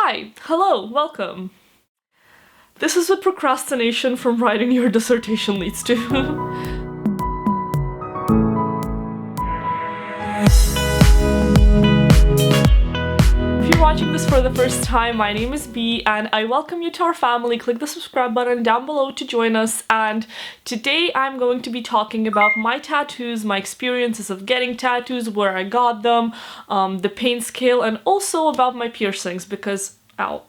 Hi, hello, welcome. This is what procrastination from writing your dissertation leads to. If you're watching this for the first time, my name is B and I welcome you to our family. Click the subscribe button down below to join us, and today I'm going to be talking about my tattoos, my experiences of getting tattoos, where I got them, the pain scale, and also about my piercings because, ow,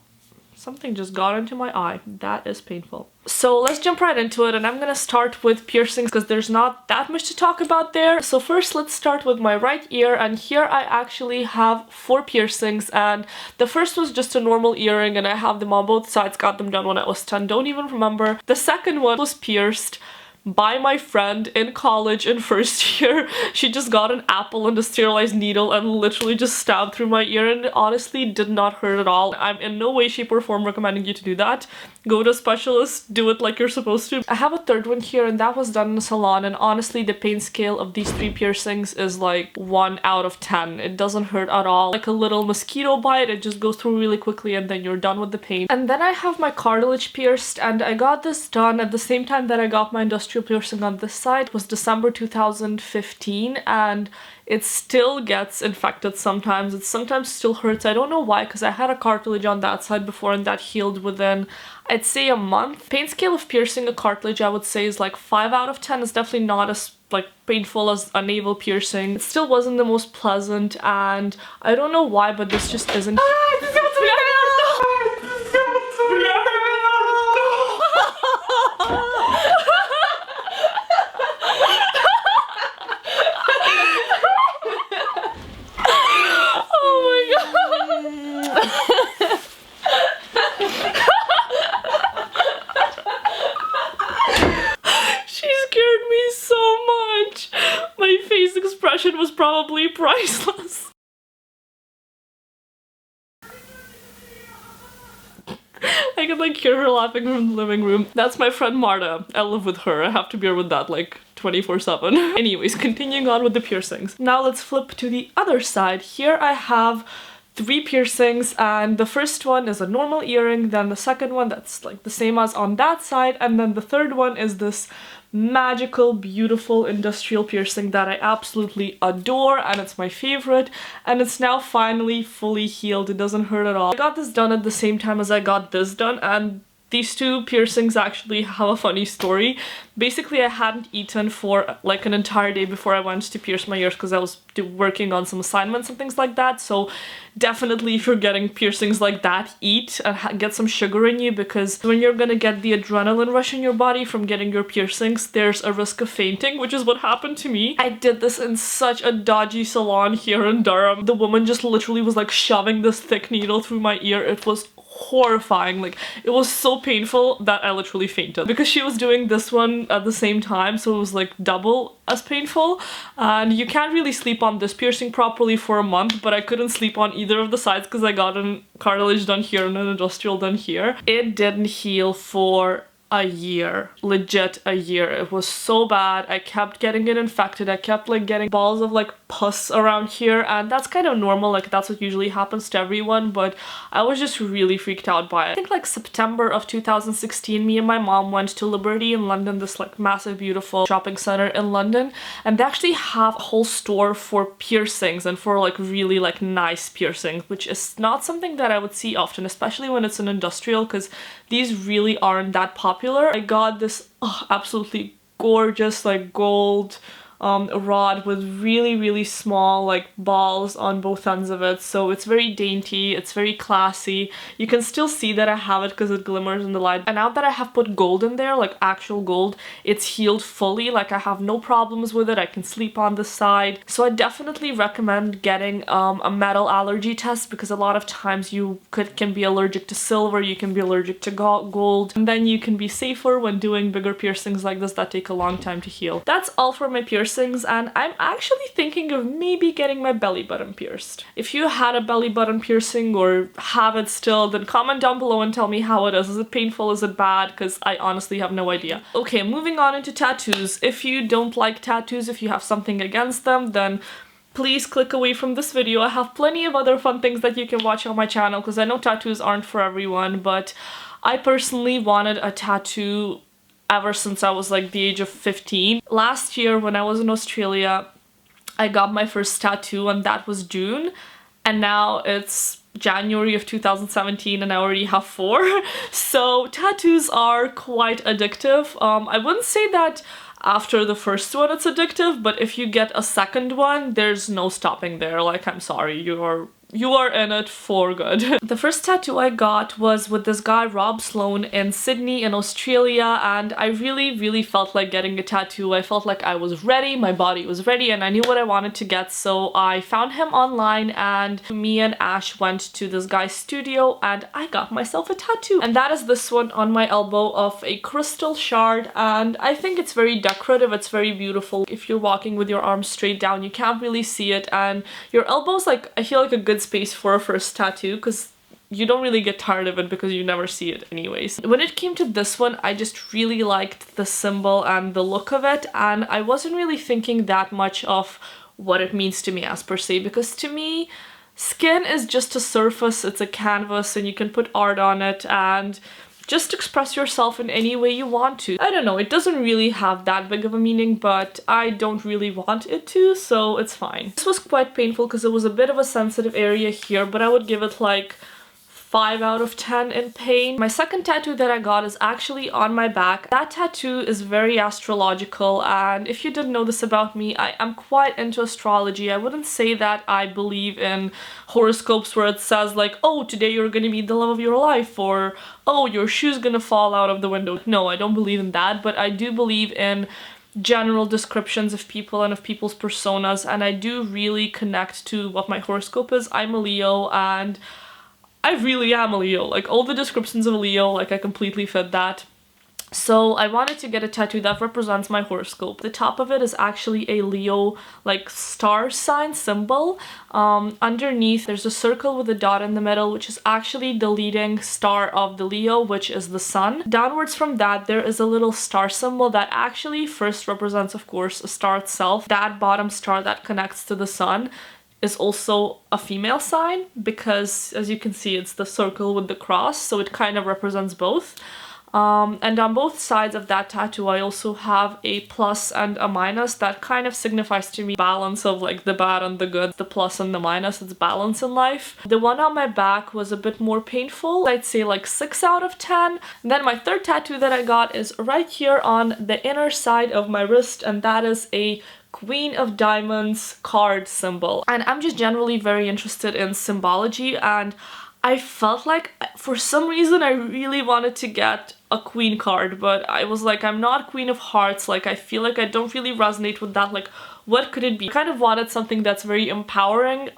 something just got into my eye. That is painful. So let's jump right into it, and I'm gonna start with piercings because there's not that much to talk about there. So first, let's start with my right ear, and here I actually have 4 piercings, and the first was just a normal earring and I have them on both sides, got them done when I was 10, don't even remember. The second one was pierced by my friend in college in first year. She just got an apple and a sterilized needle and literally just stabbed through my ear, and it honestly did not hurt at all. I'm in no way, shape, or form recommending you to do that. Go to a specialist, do it like you're supposed to. I have a third one here and that was done in a salon, and honestly the pain scale of these 3 piercings is like 1 out of 10. It doesn't hurt at all. Like a little mosquito bite, it just goes through really quickly and then you're done with the pain. And then I have my cartilage pierced, and I got this done at the same time that I got my industrial piercing on this side. It was December 2015, and it still gets infected sometimes. It sometimes still hurts. I don't know why, because I had a cartilage on that side before and that healed within, I'd say, a month. Pain scale of piercing a cartilage, I would say, is like 5 out of 10. It's definitely not as like painful as a navel piercing. It still wasn't the most pleasant, and I don't know why, but this just isn't. Was probably priceless. I could like hear her laughing from the living room. That's my friend Marta. I live with her. I have to bear with that like 24/7. Anyways, continuing on with the piercings. Now let's flip to the other side. Here I have 3 piercings, and the first one is a normal earring, then the second one that's like the same as on that side, and then the third one is this magical, beautiful industrial piercing that I absolutely adore, and it's my favorite, and it's now finally fully healed. It doesn't hurt at all. I got this done at the same time as I got this done, and these 2 piercings actually have a funny story. Basically, I hadn't eaten for like an entire day before I went to pierce my ears because I was working on some assignments and things like that. So definitely, if you're getting piercings like that, eat and get some sugar in you, because when you're gonna get the adrenaline rush in your body from getting your piercings, there's a risk of fainting, which is what happened to me. I did this in such a dodgy salon here in Durham. The woman just literally was like shoving this thick needle through my ear. It was horrifying. Like, it was so painful that I literally fainted because she was doing this one at the same time, so it was like double as painful. And you can't really sleep on this piercing properly for a month, but I couldn't sleep on either of the sides because I got a cartilage done here and an industrial done here. It didn't heal for a year, legit a year. It was so bad. I kept getting it infected. I kept like getting balls of like pus around here, and that's kind of normal, like that's what usually happens to everyone, but I was just really freaked out by it. I think like September of 2016, me and my mom went to Liberty in London, this like massive beautiful shopping center in London, and they actually have a whole store for piercings and for like really like nice piercings, which is not something that I would see often, especially when it's an industrial, because these really aren't that popular. I got this absolutely gorgeous like gold rod with really small like balls on both ends of it, so it's very dainty, it's very classy. You can still see that I have it because it glimmers in the light, and now that I have put gold in there, like actual gold, it's healed fully. Like, I have no problems with it. I can sleep on the side. So I definitely recommend getting a metal allergy test, because a lot of times you can be allergic to silver, you can be allergic to gold, and then you can be safer when doing bigger piercings like this that take a long time to heal. That's all for my piercings. And I'm actually thinking of maybe getting my belly button pierced. If you had a belly button piercing or have it still, then comment down below and tell me how it is. Is it painful? Is it bad? Because I honestly have no idea. Okay, moving on into tattoos. If you don't like tattoos, if you have something against them, then please click away from this video. I have plenty of other fun things that you can watch on my channel because I know tattoos aren't for everyone, but I personally wanted a tattoo ever since I was like the age of 15. Last year when I was in Australia, I got my first tattoo and that was June, and now it's January of 2017 and I already have 4. So tattoos are quite addictive. I wouldn't say that after the first one it's addictive, but if you get a second one, there's no stopping there. Like, I'm sorry, you are in it for good. The first tattoo I got was with this guy Rob Sloan in Sydney in Australia, and I really felt like getting a tattoo. I felt like I was ready, my body was ready, and I knew what I wanted to get, so I found him online and me and Ash went to this guy's studio and I got myself a tattoo. And that is this one on my elbow of a crystal shard, and I think it's very decorative, it's very beautiful. If you're walking with your arms straight down, you can't really see it, and your elbow's like, I feel like a good space for a first tattoo because you don't really get tired of it because you never see it anyways. When it came to this one, I just really liked the symbol and the look of it, and I wasn't really thinking that much of what it means to me as per se, because to me, skin is just a surface, it's a canvas, and you can put art on it and just express yourself in any way you want to. I don't know, it doesn't really have that big of a meaning, but I don't really want it to, so it's fine. This was quite painful because it was a bit of a sensitive area here, but I would give it like 5 out of 10 in pain. My second tattoo that I got is actually on my back. That tattoo is very astrological, and if you didn't know this about me, I am quite into astrology. I wouldn't say that I believe in horoscopes where it says like, oh, today you're gonna meet the love of your life, or oh, your shoe's gonna fall out of the window. No, I don't believe in that, but I do believe in general descriptions of people and of people's personas, and I do really connect to what my horoscope is. I'm a Leo, and I really am a Leo. Like, all the descriptions of a Leo, like, I completely fit that. So I wanted to get a tattoo that represents my horoscope. The top of it is actually a Leo, like, star sign symbol. Underneath, there's a circle with a dot in the middle, which is actually the leading star of the Leo, which is the sun. Downwards from that, there is a little star symbol that actually first represents, of course, a star itself. That bottom star that connects to the sun is also a female sign because, as you can see, it's the circle with the cross, so it kind of represents both. And on both sides of that tattoo, I also have a plus and a minus that kind of signifies to me balance of like the bad and the good. The plus and the minus, it's balance in life. The one on my back was a bit more painful. I'd say like 6 out of 10. And then my third tattoo that I got is right here on the inner side of my wrist, and that is a Queen of Diamonds card symbol. And I'm just generally very interested in symbology, and I felt like for some reason I really wanted to get a queen card, but I was like, I'm not Queen of Hearts, like I feel like I don't really resonate with that, like what could it be? I kind of wanted something that's very empowering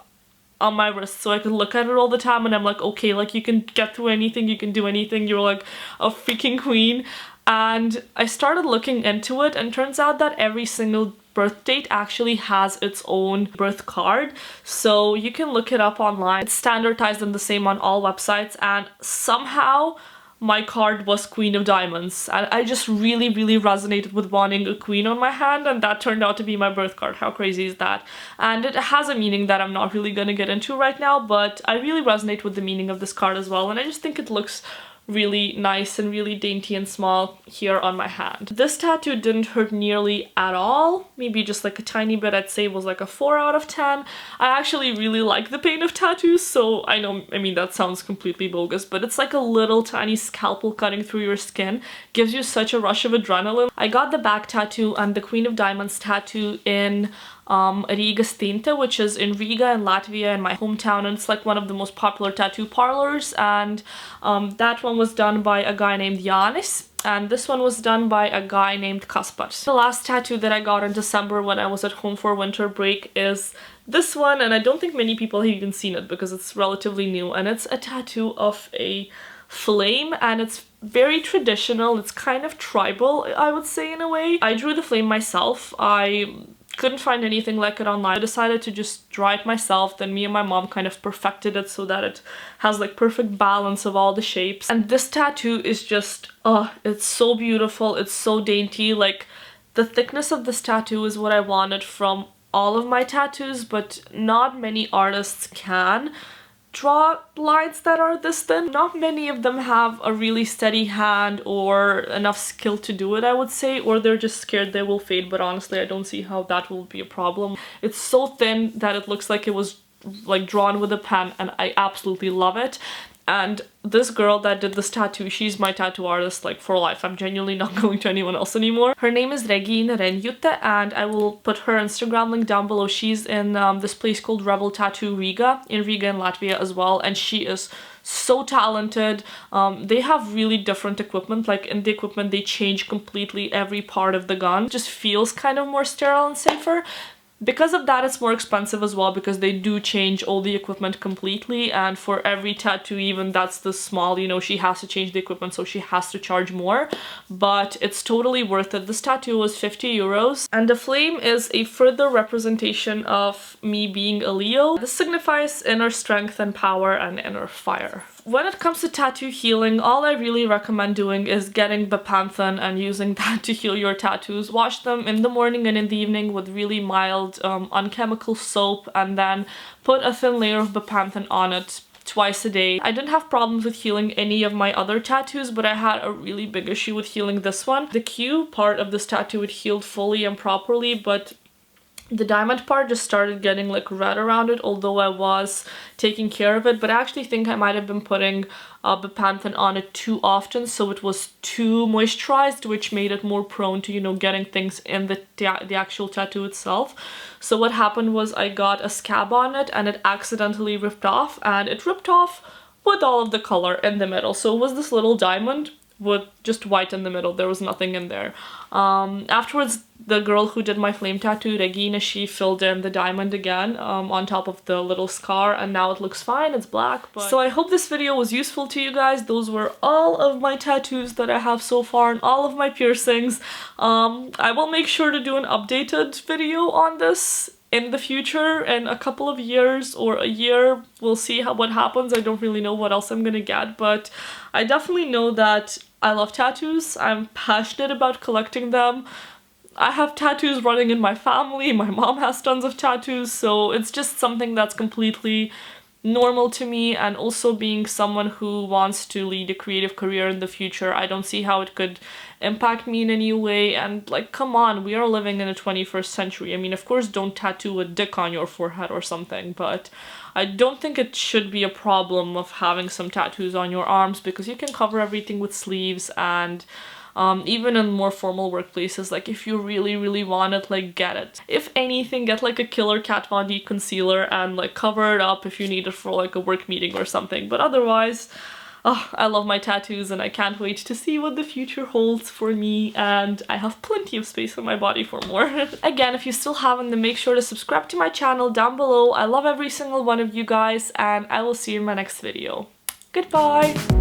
on my wrist so I could look at it all the time and I'm like, okay, like you can get through anything, you can do anything, you're like a freaking queen. And I started looking into it, and turns out that every single birth date actually has its own birth card, so you can look it up online. It's standardized and the same on all websites, and somehow my card was Queen of Diamonds, and I just really resonated with wanting a queen on my hand, and that turned out to be my birth card. How crazy is that? And it has a meaning that I'm not really gonna get into right now, but I really resonate with the meaning of this card as well, and I just think it looks really nice and really dainty and small here on my hand. This tattoo didn't hurt nearly at all, maybe just like a tiny bit. I'd say it was like a 4 out of 10. I actually really like the pain of tattoos, so I know, I mean, that sounds completely bogus, but it's like a little tiny scalpel cutting through your skin, gives you such a rush of adrenaline. I got the back tattoo and the Queen of Diamonds tattoo in Ղᴇʀᴇ, which is in Riga in Latvia, in my hometown, and it's like one of the most popular tattoo parlors, and that one was done by a guy named Jānis, and this one was done by a guy named Kaspars. The last tattoo that I got in December when I was at home for winter break is this one, and I don't think many people have even seen it because it's relatively new, and it's a tattoo of a flame, and it's very traditional. It's kind of tribal, I would say, in a way. I drew the flame myself. I couldn't find anything like it online. I decided to just draw it myself, then me and my mom kind of perfected it so that it has like perfect balance of all the shapes. And this tattoo is just, it's so beautiful, it's so dainty. Like, the thickness of this tattoo is what I wanted from all of my tattoos, but not many artists can draw lines that are this thin. Not many of them have a really steady hand or enough skill to do it, I would say, or they're just scared they will fade, but honestly I don't see how that will be a problem. It's so thin that it looks like it was like drawn with a pen, and I absolutely love it. And this girl that did this tattoo, she's my tattoo artist like for life. I'm genuinely not going to anyone else anymore. Her name is ģᴇʀᴇ, and I will put her Instagram link down below. She's in this place called Rebel Tattoo Riga, in Latvia as well, and she is so talented. They have really different equipment. Like in the equipment they change completely every part of the gun. It just feels kind of more sterile and safer. Because of that, it's more expensive as well, because they do change all the equipment completely, and for every tattoo, even that's the small, you know, she has to change the equipment, so she has to charge more, but it's totally worth it. This tattoo was 50 euros, and the flame is a further representation of me being a Leo. This signifies inner strength and power and inner fire. When it comes to tattoo healing, all I really recommend doing is getting bepanthane and using that to heal your tattoos. Wash them in the morning and in the evening with really mild unchemical soap, and then put a thin layer of bepanthane on it twice a day. I didn't have problems with healing any of my other tattoos, but I had a really big issue with healing this one. The Q part of this tattoo, it healed fully and properly, but the diamond part just started getting like red around it, although I was taking care of it. But I actually think I might have been putting bepanthane on it too often, so it was too moisturized, which made it more prone to, you know, getting things in the actual tattoo itself. So what happened was I got a scab on it and it accidentally ripped off, and it ripped off with all of the color in the middle. So it was this little diamond with just white in the middle. There was nothing in there. Afterwards, the girl who did my flame tattoo, Regina, she filled in the diamond again on top of the little scar, and now it looks fine. It's black. So I hope this video was useful to you guys. Those were all of my tattoos that I have so far and all of my piercings. I will make sure to do an updated video on this in the future, in a couple of years or a year. We'll see what happens. I don't really know what else I'm gonna get, but I definitely know that I love tattoos. I'm passionate about collecting them. I have tattoos running in my family. My mom has tons of tattoos, so it's just something that's completely normal to me. And also, being someone who wants to lead a creative career in the future, I don't see how it could impact me in any way. And like, come on, we are living in the 21st century. I mean, of course, don't tattoo a dick on your forehead or something, but I don't think it should be a problem of having some tattoos on your arms, because you can cover everything with sleeves. And even in more formal workplaces, like if you really want it, like get it. If anything, get like a killer Kat Von D concealer and like cover it up if you need it for like a work meeting or something. But otherwise, I love my tattoos, and I can't wait to see what the future holds for me, and I have plenty of space on my body for more. Again, if you still haven't, then make sure to subscribe to my channel down below. I love every single one of you guys, and I will see you in my next video. Goodbye!